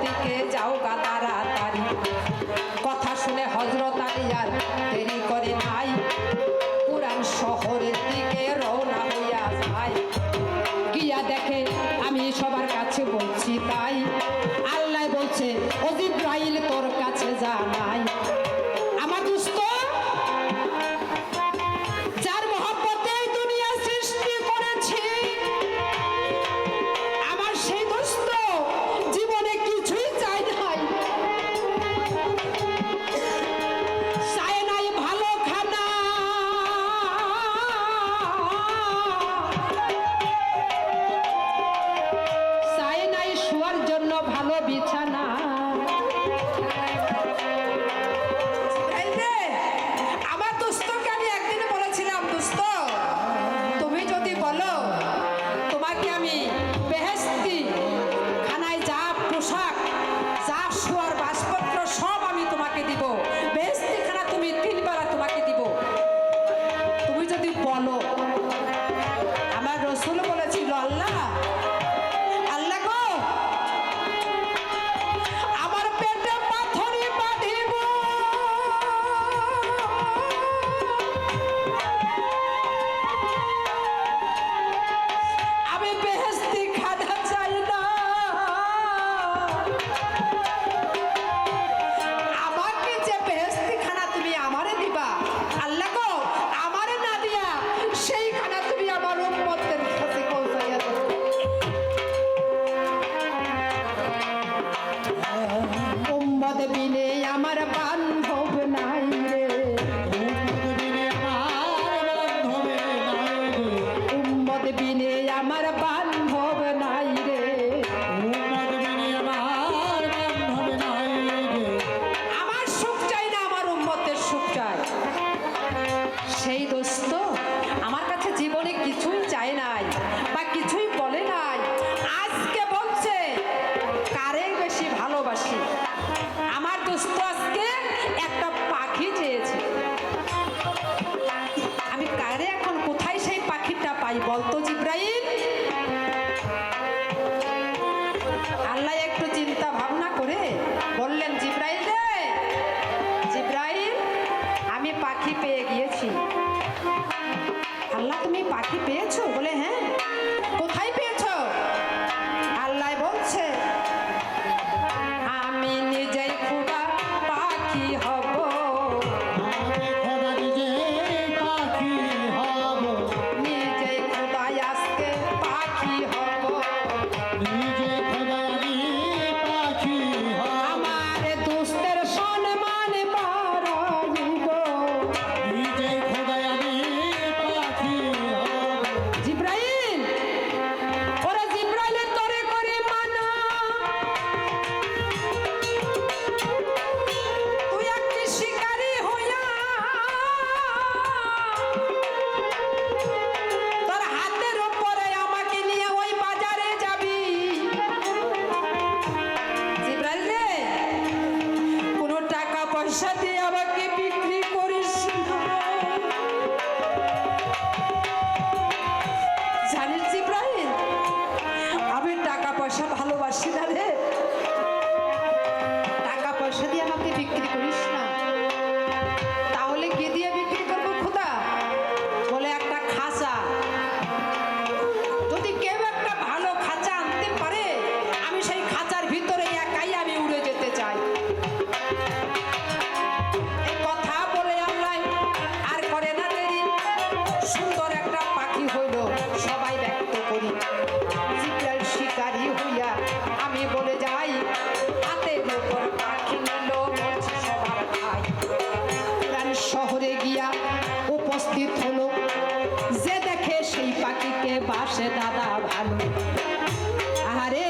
দিকে যাও গা তাড়াতাড়ি। কথা শুনে হযরত আলী আর দেরি করে নাই, কুরআন শহরের দিকে রওনা হইয়া যায়। গিয়া দেখে আমি সবার কাছে বলছি তাই, আল্লাহ বলছে ও জিবরাইল তোর কাছে যা নাই। আমার দোস্ত, যার মহব্বতে দুনিয়া সৃষ্টি করেছি, আমার সেই দোস্ত জীবনে কিছুই চাই নাই। চায় নাই ভালো খানা, চায় নাই শোয়ার জন্য ভালো বিছানা। আমার দোস্তকে আমি একদিন বলেছিলাম, দোস্ত তুমি যদি বলো তোমাকে আমি বেহেশতি খানায় যা পোশাক, যা শোয়ার বাসপত্র সব আমি তোমাকে দিব, বেহেশতি খানা তুমি 3 বেলা তোমাকে দিব, তুমি যদি বলো। আমার রাসূল বলেছিল, আল্লাহ আল্লাহ গো, আমার পেটে পাথরি বাঁধিব, আমি বেহেশতি খানা চাই না, আমাকে যে বেহেশতি খানা তুমি আমারে দিবা, আল্লাহ গো আমারে না দিয়া সেই খানা তুমি আমার উম্মতের কাছে পৌঁছাইয়া দাও। উম্মত বিনে আমার বান্ধব নাই রে, উম্মত বিনে আমার বান্ধব নাই রে, আমার সুখ চাই না, আমার উম্মতের সুখ চাই। সেই দোস্ত আমার কাছে জীবনে কিছুই চায় নাই বা কিছুই বলে নাই, আজকে বলছে কারে বেশি ভালোবাসি। আমার দোস্ত আজকে একটা পাখি চেয়েছে, আমি কারে এখন কোথায় সেই পাখিটা পাই বলতো জিবরাইল? আল্লাহ একটু চিন্তা ভাবনা করে বললেন, জিবরাইল রে, জিবরাইল আমি পাখি পেয়ে গিয়েছি। আল্লাহ তুমি পাখি পেয়েছো? বলে হ্যাঁ। কোথায় পেয়েছো? আল্লাহ বলছে আমি নিজেই খোদা পাখি হব, নিজেই খোদা আজকে পাখি হব, আমার দোস্তের সম্মান বাড়াইব। জিবরাইল, ওরা জিবরাইলের তরে করে মানা, তুই একটি শিকারী হইয়া তোর হাতের উপরে আমাকে নিয়ে ওই বাজারে যাবি। জিবরাইল রে, কোনো টাকা পয়সা দিয়ে আমাকে বিক্রি করিস না। জানিস জিবরাইল, আমি টাকা পয়সা ভালোবাসি না রে, টাকা পয়সা দিয়ে আমাকে বিক্রি করিস না। তাহলে কি দিয়ে বিক্রি করবো খোদা? বলে একটা খাঁচা, যদি কেউ একটা ভালো খাঁচা আনতে পারে, আমি সেই খাঁচার ভিতরে একাই আমি উড়ে যেতে চাই। এই কথা বলে আল্লাহ আর করে না দেরি, সুন্দর একটা পাখি হইল, সবাই ব্যক্ত করি। জিবরাইল শিকারী হইয়া আমি বলে যাই, হাতের উপর পাখি নিল, বলছে সবার ভাই। কুরআন শহরে গিয়া উপস্থিত হলো, যে দেখে সেই পাখিকে বাসে দাদা ভালো। আহারে,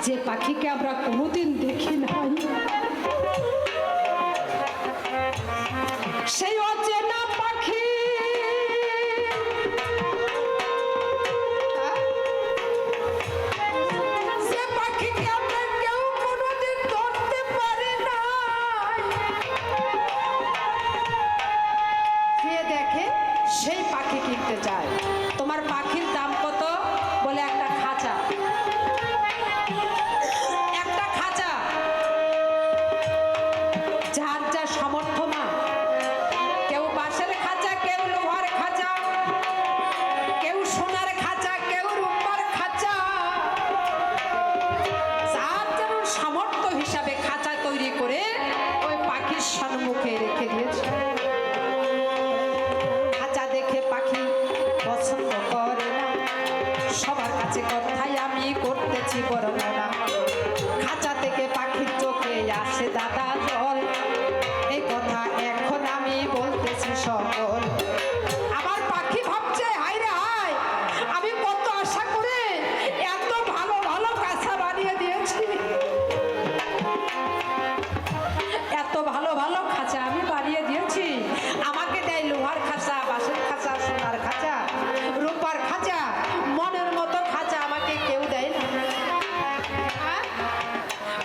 যে পাখিকে আমরা কোনোদিন দেখি নাই, সেই অচেনা পাখি, যে পাখিকে আমরা কেউ কোনোদিন ধরতে পারি নাই, সে দেখে সেই পাখি কিনতে চায়। তোমার পাখির দাম কত? বলে একটা খাঁচা। সামর্থ্য হিসাবে খাঁচা তৈরি করে ওই পাখির সম্মুখে রেখে দিয়েছে। খাঁচা দেখে পাখি পছন্দ করে না, সবার কাছে কথাই আমি করতেছি বর্ণনা। খাঁচা থেকে পাখির চোখে আসে দাদা জল, এই কথা এখন আমি বলতেছি সকল। আমার পাখি ভাবছে হায় রে হায়, আমি কত আশা করে এত ভালো ভালো খাঁচা বানিয়ে দিয়েছি, এত ভালো ভালো খাঁচা আমি বানিয়ে দিয়েছি, আমাকে দেয় লোহার খাঁচা, বাঁশের খাঁচা, সোনার খাঁচা, রূপার খাঁচা, মনের মতো খাঁচা আমাকে কেউ দেয় না। হ্যাঁ?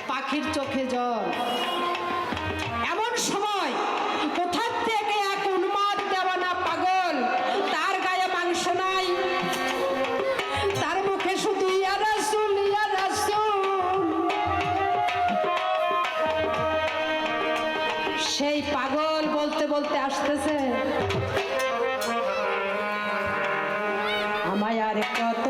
পাখির চোখে জল। এমন সময় কোথা থেকে এক উন্মাদ দেওয়ানা পাগল, তার গায়ে মাংস নাই, তার মুখে শুধু ইয়া রাসূল ইয়া রাসূল। সেই পাগল বলতে বলতে আসতেছে, আমায় আর কত